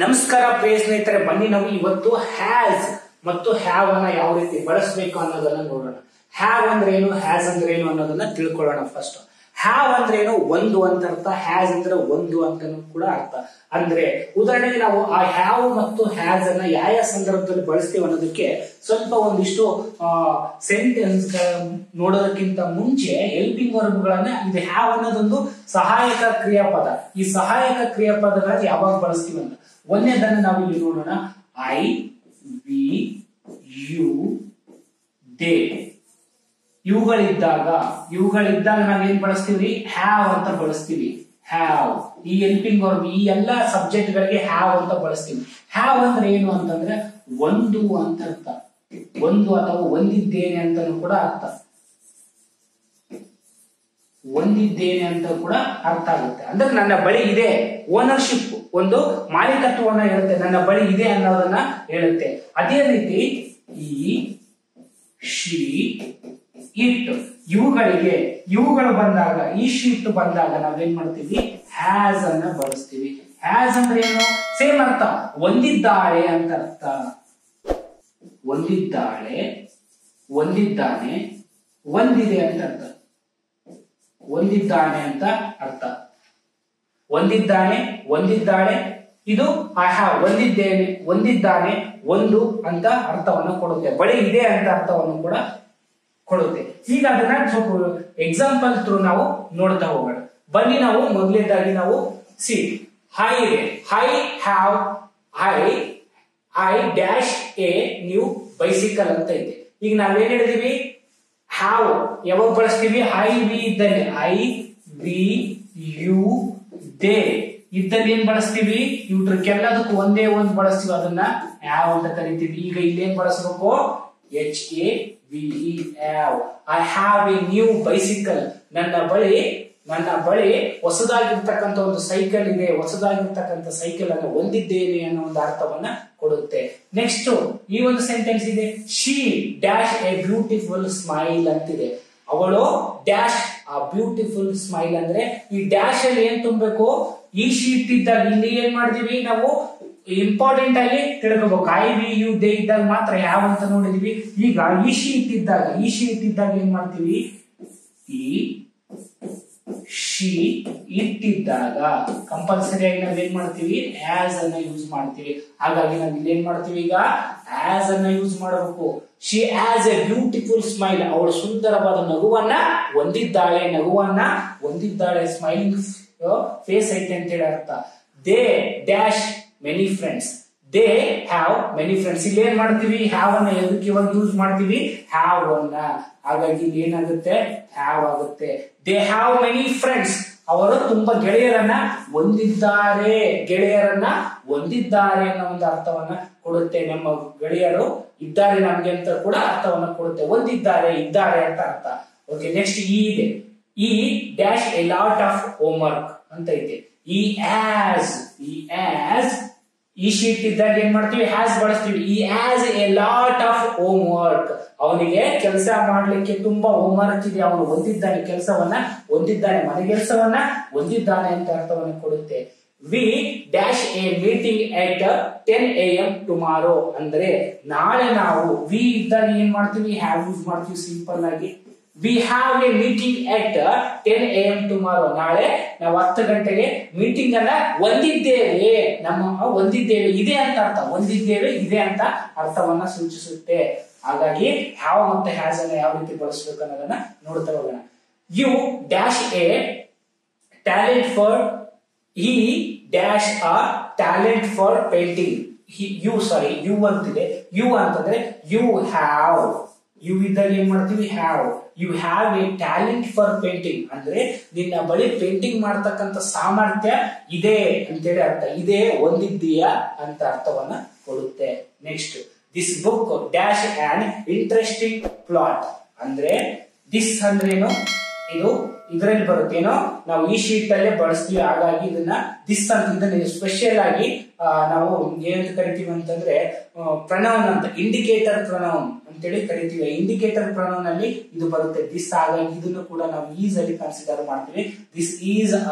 ನಮಸ್ಕಾರ ಪ್ರಿಯ ಸ್ನೇಹಿತರೆ, ಬನ್ನಿ ನಾವು ಇವತ್ತು ಹ್ಯಾಸ್ ಮತ್ತು ಹ್ಯಾವ್ ಅನ್ನ ಯಾವ ರೀತಿ ಬಳಸಬೇಕು ಅನ್ನೋದನ್ನ ನೋಡೋಣ. ಹ್ಯಾವ್ ಅಂದ್ರೆ ಏನು, ಹ್ಯಾಸ್ ಅಂದ್ರೆ ಏನು ಅನ್ನೋದನ್ನ ತಿಳ್ಕೊಳ್ಳೋಣ. ಫಸ್ಟ್ ಹ್ಯಾವ್ ಅಂದ್ರೆ ಏನು, ಒಂದು ಅಂತ ಅರ್ಥ. ಹ್ಯಾಸ್ ಅಂದ್ರೆ ಒಂದು ಅಂತಾನು ಕೂಡ ಅರ್ಥ. ಅಂದ್ರೆ ಉದಾಹರಣೆಗೆ ನಾವು ಆ ಹ್ಯಾವ್ ಮತ್ತು ಹ್ಯಾಸ್ ಅನ್ನ ಯಾವ ಸಂದರ್ಭದಲ್ಲಿ ಬಳಸ್ತೀವಿ ಅನ್ನೋದಕ್ಕೆ ಸ್ವಲ್ಪ ಒಂದಿಷ್ಟು ಸೆಂಟೆನ್ಸ್ ನೋಡೋದಕ್ಕಿಂತ ಮುಂಚೆ ಹೆಲ್ಪಿಂಗ್ ವರ್ಬ್ಗಳನ್ನ, ಇದು ಹ್ಯಾವ್ ಅನ್ನೋದೊಂದು ಸಹಾಯಕ ಕ್ರಿಯಾಪದ. ಈ ಸಹಾಯಕ ಕ್ರಿಯಾಪದಗಳನ್ನ ಯಾವಾಗ ಬಳಸ್ತೀವಿ ಅಂತ ಒಂದನೇದನ್ನ ನಾವು ಇಲ್ಲಿ ನೋಡೋಣ. ಐ, ವಿ, ಯು, ದೇ ಇವುಗಳಿದ್ದಾಗ ನಾವೇನ್ ಬಳಸ್ತೀವಿ, ಹ್ಯಾವ್ ಅಂತ ಬಳಸ್ತೀವಿ. ಹ್ಯಾವ್, ಈ ಹೆಲ್ಪಿಂಗ್ ವರ್ಬ್ ಈ ಎಲ್ಲ ಸಬ್ಜೆಕ್ಟ್ ಗಳಿಗೆ ಹ್ಯಾವ್ ಅಂತ ಬಳಸ್ತೀವಿ. ಹ್ಯಾವ್ ಅಂದ್ರೆ ಏನು ಅಂತಂದ್ರೆ ಒಂದು ಅಂತ ಅರ್ಥ. ಒಂದು ಅಥವಾ ಒಂದಿದ್ದೇನೆ ಅಂತಾನು ಕೂಡ ಅರ್ಥ. ಒಂದಿದ್ದೇನೆ ಅಂತ ಕೂಡ ಅರ್ಥ ಆಗುತ್ತೆ. ಅಂದ್ರೆ ನನ್ನ ಬಳಿ ಇದೆ, ಓನರ್ಶಿಪ್, ಒಂದು ಮಾಲೀಕತ್ವವನ್ನ ಹೇಳುತ್ತೆ. ನನ್ನ ಬಳಿ ಇದೆ ಅನ್ನೋದನ್ನ ಹೇಳುತ್ತೆ. ಅದೇ ರೀತಿ ಈ, ಶಿ, ಇಟ್ ಇವುಗಳು ಬಂದಾಗ, ಈ ಶೀಟ್ ಬಂದಾಗ ನಾವೇನ್ ಮಾಡ್ತೀವಿ, ಹ್ಯಾಸ್ ಅನ್ನ ಬಳಸ್ತೀವಿ. ಹ್ಯಾಸ್ ಅಂದ್ರೆ ಏನು, ಸೇಮ್ ಅರ್ಥ, ಒಂದಿದ್ದಾಳೆ ಅಂತ ಅರ್ಥ. ಒಂದಿದ್ದಾಳೆ, ಒಂದಿದ್ದಾನೆ, ಒಂದಿದೆ ಅಂತ ಅರ್ಥ. ಒಂದಿದ್ದಾನೆ ಅಂತ ಅರ್ಥ. ಒಂದಿದ್ದಾಳೆ ಇದು ಐ ಹ್ಯಾವ್, ಒಂದಿದ್ದೇನೆ, ಒಂದಿದ್ದಾನೆ, ಒಂದು ಅಂತ ಅರ್ಥವನ್ನು ಕೊಡುತ್ತೆ. ಬಳಿ ಇದೆ ಅಂತ ಅರ್ಥವನ್ನು ಕೂಡ ಕೊಡುತ್ತೆ. ಈಗ ಅದನ್ನ ಸ್ವಲ್ಪ ಎಕ್ಸಾಂಪಲ್ ಥ್ರೂ ನಾವು ನೋಡ್ತಾ ಹೋಗೋಣ. ಬನ್ನಿ ನಾವು ಮೊದಲನೇದಾಗಿ ನಾವು ಸಿ ಹೈ ಇದೆ. I dash A new bicycle ಅಂತ ಇದೆ. ಈಗ ನಾವೇನ್ ಹೇಳಿದೀವಿ, ಹ್ಯಾವ್ ಯಾವಾಗ ಬಳಸ್ತೀವಿ, ಐ ವಿ ಇದ್ದಲ್ಲಿ, ಐ ವಿ ಯು ದೇ ಇದ್ದಲ್ಲಿ ಏನ್ ಬಳಸ್ತೀವಿ, ಇವ್ರಕ್ಕೆಲ್ಲದಕ್ಕೂ ಒಂದೇ ಒಂದು ಬಳಸ್ತೀವಿ, ಅದನ್ನ ಹ್ಯಾವ್ ಅಂತ ಕರಿತೀವಿ. ಈಗ ಇಲ್ಲೇನ್ ಬಳಸಬೇಕು, HAVE, I have A new bicycle. ನನ್ನ ಬಳಿ ಹೊಸದಾಗಿರ್ತಕ್ಕಂಥ ಒಂದು ಸೈಕಲ್ ಇದೆ. ಹೊಸದಾಗಿರ್ತಕ್ಕಂಥ ಸೈಕಲ್ ಅನ್ನು ಹೊಂದಿದ್ದೇನೆ ಅನ್ನೋ ಒಂದು ಅರ್ಥವನ್ನ ಕೊಡುತ್ತೆ. ನೆಕ್ಸ್ಟ್ ಈ ಒಂದು ಸೆಂಟೆನ್ಸ್ ಇದೆ, she dash A beautiful smile ಅಂತಿದೆ. ಅವಳು ಡ್ಯಾಶ್ ಆ ಬ್ಯೂಟಿಫುಲ್ ಸ್ಮೈಲ್ ಅಂದ್ರೆ ಈ ಡ್ಯಾಶ್ ಅಲ್ಲಿ ಏನ್ ತುಂಬಬೇಕು, ಈ ಶೀಟ್ ಇದ್ದಾಗ ಇಲ್ಲಿ ಏನ್ ಮಾಡ್ತೀವಿ ನಾವು ಇಂಪಾರ್ಟೆಂಟ್ ಆಗಿ ತಿಳ್ಕೋಬೇಕು. ಐ ವಿ ಯು ದೇ ಇದ್ದಾಗ ಮಾತ್ರ ಯಾವ ಅಂತ ನೋಡಿದೀವಿ. ಈಗ ಈ ಶೀಟ್ ಇದ್ದಾಗ ಏನ್ ಮಾಡ್ತೀವಿ, ಈ ಶಿ ಇಟ್ಟಿದ್ದಾಗ ಕಂಪಲ್ಸರಿ ಆಗಿ ನಾವ್ ಏನ್ ಮಾಡ್ತೀವಿ, ಆಸ್ ಅನ್ನ ಯೂಸ್ ಮಾಡ್ತೀವಿ. ಹಾಗಾಗಿ ನಾವ್ ಇಲ್ಲಿ ಏನ್ ಮಾಡ್ತೀವಿ, ಈಗ ಆಸ್ ಅನ್ನ ಯೂಸ್ ಮಾಡಬೇಕು. She as A beautiful smile, ಅವಳು ಸುಂದರವಾದ ನಗುವನ್ನ ಹೊಂದಿದ್ದಾಳೆ. ಸ್ಮೈಲಿಂಗ್ ಫೇಸ್ ಐತೆ ಅಂತ ಹೇಳಿ ಅರ್ಥ. They dash many friends, they have many friends. ಇಲ್ಲಿ ಏನ್ ಮಾಡ್ತೀವಿ, ಹ್ಯಾವ್ ಅನ್ನ ಎದಕ್ಕೆ ಇವಾಗ ಯೂಸ್ ಮಾಡ್ತೀವಿ, ಹ್ಯಾವ್ ಅನ್ನ. ಹಾಗಾಗಿ ಇಲ್ಲಿ ಏನಾಗುತ್ತೆ, ಹ್ಯಾವ್ ಆಗುತ್ತೆ. ದೇ ಹ್ಯಾವ್ ಮೆನಿ ಫ್ರೆಂಡ್ಸ್, ಅವರು ತುಂಬಾ ಗೆಳೆಯರನ್ನ ಹೊಂದಿದ್ದಾರೆ ಅನ್ನೋ ಒಂದು ಅರ್ಥವನ್ನ ಕೊಡುತ್ತೆ. ನಮ್ಮ ಗೆಳೆಯರು ಇದ್ದಾರೆ ನಮ್ಗೆ ಅಂತ ಕೂಡ ಅರ್ಥವನ್ನ ಕೊಡುತ್ತೆ. ಇದ್ದಾರೆ ಅಂತ ಅರ್ಥ. ಓಕೆ, ನೆಕ್ಸ್ಟ್ ಈ ಇದೆ. ಈ dash A lot of home work ಅಂತ ಐತೆ. ಈ ಶೀಟ್ ಇದ್ದಾಗ ಏನ್ ಮಾಡ್ತೀವಿ, ಹ್ಯಾಸ್ ಬಳಸ್ತೀವಿ. ಈ has A lot of home work, ಅವನಿಗೆ ಕೆಲಸ ಮಾಡ್ಲಿಕ್ಕೆ ತುಂಬಾ ಹೋಮ್ ವರ್ಕ್ ಇದೆ. ಅವನು ಮನೆ ಕೆಲಸವನ್ನ ಹೊಂದಿದ್ದಾನೆ ಅಂತ ಅರ್ಥವನ್ನು ಕೊಡುತ್ತೆ. We dash a meeting at 10 AM tomorrow ಅಂದ್ರೆ ನಾಳೆ ನಾವು, ವಿ ಇದ್ದಾಗ ಏನ್ ಮಾಡ್ತೀವಿ, ಹ್ಯಾವ್ ಯೂಸ್ ಮಾಡ್ತೀವಿ ಸಿಂಪಲ್ ಆಗಿ. We have a meeting at 10 AM tomorrow, ನಾಳೆ ನಾವು 10 ಗಂಟೆಗೆ ಮೀಟಿಂಗ್ ಅನ್ನ ಹೊಂದಿದ್ದೇವೆ. ಇದೆ ಅಂತ ಅರ್ಥ. ಇದೆ ಅಂತ ಅರ್ಥವನ್ನ ಸೂಚಿಸುತ್ತೆ. ಹಾಗಾಗಿ ಹ್ಯಾವ್ ಮತ್ತೆ ಹ್ಯಾಸ್ ಅನ್ನ ಯಾವ ರೀತಿ ಬಳಸಬೇಕು ಅನ್ನೋದನ್ನ ನೋಡ್ತಾ ಹೋಗೋಣ. You dash a talent for, he dash a talent for painting. You ಅಂತಿದೆ. ಯು ಅಂತಂದ್ರೆ ಯು ಇದ್ದಾಗ ಏನ್ ಮಾಡ್ತೀವಿ, you have a talent for painting ಅಂದ್ರೆ ನಿನ್ನ ಬಳಿ ಪೇಂಟಿಂಗ್ ಮಾಡ್ತಕ್ಕಂಥ ಸಾಮರ್ಥ್ಯ ಇದೆ ಅಂತೇಳಿ ಅರ್ಥ. ಇದೆ, ಹೊಂದಿದ್ದೀಯಾ ಅಂತ ಅರ್ಥವನ್ನ ಕೊಡುತ್ತೆ. Next this book dash on interesting plot ಅಂದ್ರೆ ದಿಸ್ ಅಂದ್ರೆ ಏನು, ಇದು ಇದರಲ್ಲಿ ಬರುತ್ತೆ ಏನೋ ನಾವು ಈ ಶೀಟ್ ಅಲ್ಲೇ ಬಳಸ್ತೀವಿ. ಹಾಗಾಗಿ ದಿಸ್ ಅಂತ ಇದನ್ನ ಸ್ಪೆಷಲ್ ಆಗಿ ನಾವು ಏನಂತ ಕರಿತೀವಿ ಅಂತಂದ್ರೆ ಪ್ರನೌನ್ ಅಂತ, ಇಂಡಿಕೇಟರ್ ಪ್ರನೌನ್ ಅಂತೇಳಿ ಕರಿತೀವಿ. ಇಂಡಿಕೇಟರ್ ಪ್ರನೌನ್ ಅಲ್ಲಿ ಇದು ಬರುತ್ತೆ ದಿಸ್. ಹಾಗಾಗಿ ಇದನ್ನು ಕೂಡ ನಾವು ಈಸಿಲಿ ಕನ್ಸಿಡರ್ ಮಾಡ್ತೀವಿ. This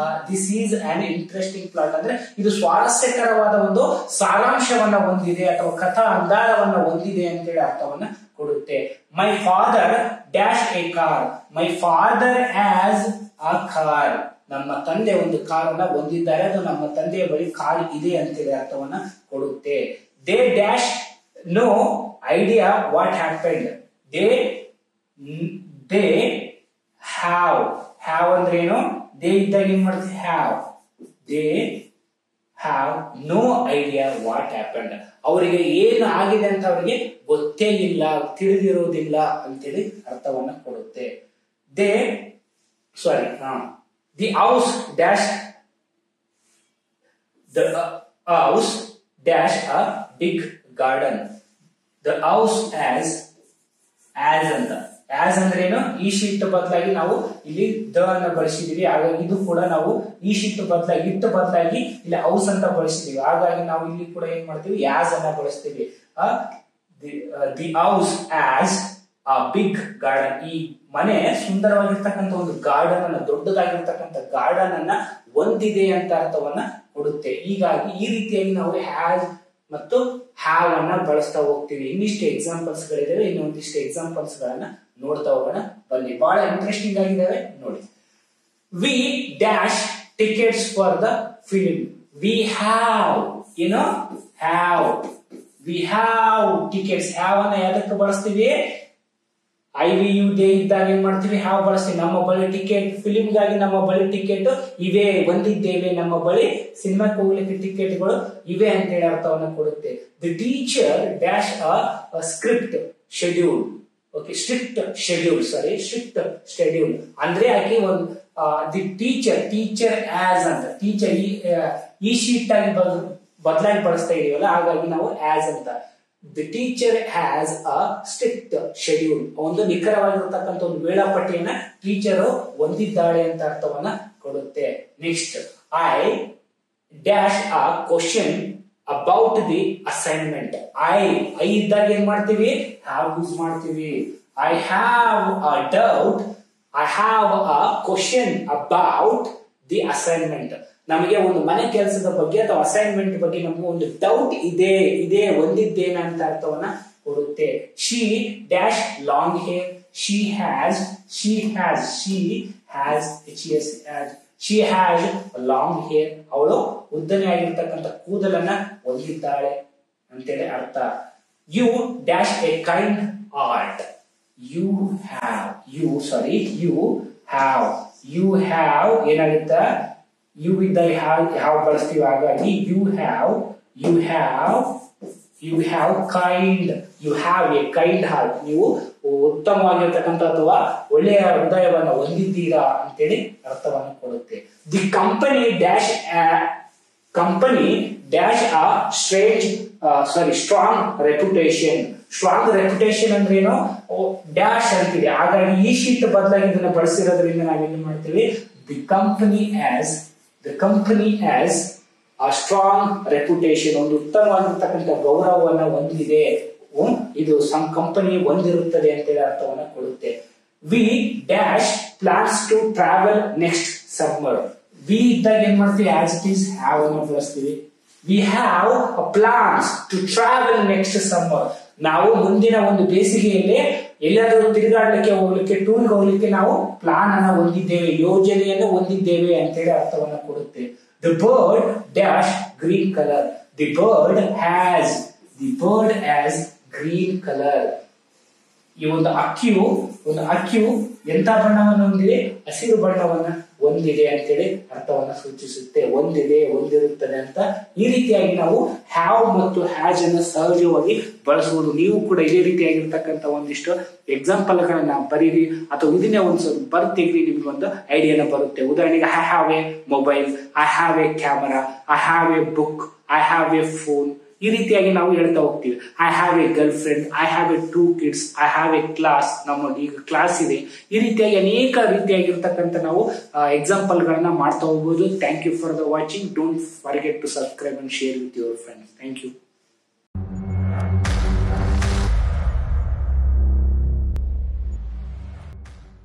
is on interesting plot ಅಂದ್ರೆ ಇದು ಸ್ವಾರಸ್ಯಕರವಾದ ಒಂದು ಸಾರಾಂಶವನ್ನ ಹೊಂದಿದೆ ಅಥವಾ ಕಥಾ ಅಂದಾರವನ್ನ ಹೊಂದಿದೆ ಅಂತೇಳಿ ಅರ್ಥವನ್ನ ಕೊಡುತ್ತೆ. My father dash A car. My father as a car. ನಮ್ಮ ತಂದೆ ಒಂದು ಕಾರನ್ನ ಹೊಂದಿದ್ದಾರೆ, ಅದು ನಮ್ಮ ತಂದೆಯ ಬಳಿ ಕಾರ್ ಇದೆ ಅಂತೇಳಿ ಅರ್ಥವನ್ನ ಕೊಡುತ್ತೆ. They dash no idea what happened. They have. Have ಅಂದ್ರೆ ಏನು? ದೇ ಇದ್ದಾಗ ಏನ್ ಮಾಡ್ತೀವಿ? Have. They have no idea what happened. ಅವರಿಗೆ ಏನು ಆಗಿದೆ ಅಂತ ಅವರಿಗೆ ಗೊತ್ತೇ ಇಲ್ಲ, ತಿಳಿದಿರುವುದಿಲ್ಲ ಅಂತೇಳಿ ಅರ್ಥವನ್ನ ಕೊಡುತ್ತೆ. The house dash a big garden. The house as ಅಂತ. ಆಸ್ ಅಂದ್ರೆ ಏನು? ಈ ಶೀಟ್ ಬದಲಾಗಿ ನಾವು ಇಲ್ಲಿ ದ ಅನ್ನ ಬಳಸಿದೀವಿ. ಹಾಗಾಗಿ ಇದು ಕೂಡ ನಾವು ಈ ಶೀಟ್ ಬದಲಾಗಿ ಬದಲಾಗಿ ಇಲ್ಲಿ ಹೌಸ್ ಅಂತ ಬಳಸಿದೀವಿ. ಹಾಗಾಗಿ ನಾವು ಇಲ್ಲಿ ಕೂಡ ಏನ್ ಮಾಡ್ತೀವಿ? ಆಸ್ ಅನ್ನ ಬಳಸ್ತೀವಿ. The house has a big garden. ಈ ಮನೆ ಸುಂದರವಾಗಿರ್ತಕ್ಕಂಥ ಒಂದು ಗಾರ್ಡನ್ ಅನ್ನ, ದೊಡ್ಡದಾಗಿರ್ತಕ್ಕಂಥ ಗಾರ್ಡನ್ ಅನ್ನ ಹೊಂದಿದೆ ಅಂತ ಅರ್ಥವನ್ನ ಕೊಡುತ್ತೆ. ಹೀಗಾಗಿ ಈ ರೀತಿಯಾಗಿ ನಾವು ಹ್ಯಾಸ್ ಮತ್ತು ಹ್ಯಾವ್ ಅನ್ನ ಬಳಸ್ತಾ ಹೋಗ್ತೀವಿ. ಇನ್ನಿಷ್ಟು ಎಕ್ಸಾಂಪಲ್ಸ್ ಗಳಿದಾವೆ, ಇನ್ನೊಂದಿಷ್ಟು ಎಕ್ಸಾಂಪಲ್ಸ್ ಗಳನ್ನ ನೋಡ್ತಾ ಹೋಗೋಣ ಬನ್ನಿ. ಬಹಳ ಇಂಟ್ರೆಸ್ಟಿಂಗ್ ಆಗಿದ್ದಾವೆ ನೋಡಿ. We dash tickets for the film. We have have. We have tickets. Have ಅನ್ನ ಯಾವ್ದಕ್ಕೆ ಬಳಸ್ತೀವಿ? IVU ಡೇ ಇದ್ದಾಗ ಏನ್ ಮಾಡ್ತೀವಿ? ಹ್ಯಾವ್ ಬಳಸ್ತೀವಿ. ನಮ್ಮ ಬಳಿ ಟಿಕೆಟ್, ಫಿಲಿಂ ಗಾಗಿ ನಮ್ಮ ಬಳಿ ಟಿಕೆಟ್ ಇವೆ, ಹೊಂದಿದ್ದೇವೆ, ನಮ್ಮ ಬಳಿ ಸಿನಿಮಾಕ್ಕೆ ಹೋಗ್ಲಿಕ್ಕೆ ಟಿಕೆಟ್ಗಳು ಇವೆ ಅಂತ ಹೇಳಿ ಅರ್ಥವನ್ನ ಕೊಡುತ್ತೆ. The teacher dash a script schedule. Okay, strict schedule ಅಂದ್ರೆ ಆಕೆ ಒಂದು ದಿ ಟೀಚರ್ ಆಸ್ ಅಂತ. ಟೀಚರ್ ಈ ಶೀಟ್ ಆಗಿ ಬದಲಾಗಿ ಬಳಸ್ತಾ ಇದೀವಲ್ಲ, ಹಾಗಾಗಿ ನಾವು ಆಸ್ ಅಂತ. The teacher has a strict schedule. ಒಂದು ನಿಖರವಾಗಿರತಕ್ಕಂಥ ಒಂದು ವೇಳಾಪಟ್ಟಿಯನ್ನ ಟೀಚರ್ ಹೊಂದಿದ್ದಾಳೆ ಅಂತ ಅರ್ಥವನ್ನ ಕೊಡುತ್ತೆ. Next, I dash a question about the assignment. I ಇದ್ದಾಗ ಏನ್ ಮಾಡ್ತೀವಿ? ಹ್ಯಾವ್ ಯೂಸ್ ಮಾಡ್ತೀವಿ. I have a doubt. I have a question about the assignment. ನಮಗೆ ಒಂದು ಮನೆ ಕೆಲಸದ ಬಗ್ಗೆ ಅಥವಾ ಅಸೈನ್ಮೆಂಟ್ ಬಗ್ಗೆ ನಮಗೆ ಒಂದು ಡೌಟ್ ಇದೆ ಹೊಂದಿದ್ದೇನೆ ಅಂತ ಅರ್ಥವನ್ನ ಕೊಡುತ್ತೆ. She dash long hair. She has long hair. ಅವಳು ಉದ್ದನೆ ಆಗಿರ್ತಕ್ಕಂಥ ಕೂದಲನ್ನ ಹೊಂದಿದ್ದಾಳೆ ಅಂತೇಳಿ ಅರ್ಥ. You dash a kind heart. You have ಏನಾಗುತ್ತಾ? ಯು ಇದ್ದಾಗ ಹ್ಯಾವ್ ಬಳಸ್ತೀವಿ. ಹಾಗಾಗಿ you have kind. You have a kind heart. ನೀವು ಉತ್ತಮವಾಗಿರ್ತಕ್ಕಂಥ ಅಥವಾ ಒಳ್ಳೆಯ ಹೃದಯವನ್ನು ಹೊಂದಿದ್ದೀರಾ ಅಂತೇಳಿ ಅರ್ಥವನ್ನು ಕೊಡುತ್ತೆ. The company dash a strong reputation. Strong reputation ಅಂದ್ರೆ ಏನು? ಡ್ಯಾಶ್ ಅಂತಿದೆ. ಹಾಗಾಗಿ ಈ ಶೀಟ್ ಬದಲಾಗಿ ಇದನ್ನ ಬಳಸಿರೋದ್ರಿಂದ ನಾವೇನು ಮಾಡ್ತೀವಿ? The company as a strong reputation. ಒಂದು ಉತ್ತಮವಾಗಿರ್ತಕ್ಕಂಥ ಗೌರವವನ್ನ ಹೊಂದಿದೆ, ಇದು ಸಮ್ ಕಂಪನಿ ಹೊಂದಿರುತ್ತದೆ ಅಂತೇಳಿ ಅರ್ಥವನ್ನ ಕೊಡುತ್ತೆ. We dash plans to travel next summer. We ಇದ್ದಾಗ ಏನ್ ಮಾಡ್ತೀವಿ? ಆಸ್ ಇಟ್ ಈಸ್ ಹ್ಯಾವ್ ಅನ್ನು ಬಳಸ್ತೀವಿ. We have plans to travel next summer. ನಾವು ಮುಂದಿನ ಒಂದು ಬೇಸಿಗೆಯಲ್ಲಿ ಎಲ್ಲಾದರೂ ತಿರುಗಾಡಲಿಕ್ಕೆ ಹೋಗ್ಲಿಕ್ಕೆ, ಟೂರ್ಗೆ ಹೋಗ್ಲಿಕ್ಕೆ ನಾವು ಪ್ಲಾನ್ ಅನ್ನ ಹೊಂದಿದ್ದೇವೆ, ಯೋಜನೆಯನ್ನು ಹೊಂದಿದ್ದೇವೆ ಅಂತೇಳಿ ಅರ್ಥವನ್ನ ಕೊಡುತ್ತೆ. The bird dash green colour. The bird has green colour. ಈ ಒಂದು ಅಕ್ಕಿಯು ಎಂತ ಬಣ್ಣವನ್ನು ಹೊಂದಿದೆ? ಹಸಿರು ಬಣ್ಣವನ್ನ ಹೊಂದಿದೆ ಅಂತೇಳಿ ಅರ್ಥವನ್ನ ಸೂಚಿಸುತ್ತೆ. ಹೊಂದಿರುತ್ತದೆ ಅಂತ. ಈ ರೀತಿಯಾಗಿ ನಾವು ಹ್ಯಾವ್ ಮತ್ತು ಹ್ಯಾಸ್ ಅನ್ನು ಸಹಜವಾಗಿ ಬಳಸಬಹುದು. ನೀವು ಕೂಡ ಇದೇ ರೀತಿಯಾಗಿರ್ತಕ್ಕಂಥ ಒಂದಿಷ್ಟು ಎಕ್ಸಾಂಪಲ್ ಗಳನ್ನ ಬರೀರಿ ಅಥವಾ ಇದನ್ನೇ ಒಂದು ಸ್ವಲ್ಪ ಬರ್ತಿಗ್ರಿ, ನಿಮ್ಗೆ ಒಂದು ಐಡಿಯಾನ ಬರುತ್ತೆ. ಉದಾಹರಣೆಗೆ, I have A mobile, I have A camera, I have A book, I have A phone, ಈ ರೀತಿಯಾಗಿ ನಾವು ಹೇಳ್ತಾ ಹೋಗ್ತೀವಿ. I have A girl friend, I have A 2 kids, I have A class, ನಮಗೆ ಈಗ ಕ್ಲಾಸ್ ಇದೆ. ಈ ರೀತಿಯಾಗಿ ಅನೇಕ ರೀತಿಯಾಗಿರ್ತಕ್ಕಂಥ ನಾವು ಎಕ್ಸಾಂಪಲ್ ಗಳನ್ನ ಮಾಡ್ತಾ ಹೋಗ್ಬೋದು. Thank you for the watching. Don't forget to subscribe and share with your friends. Thank you.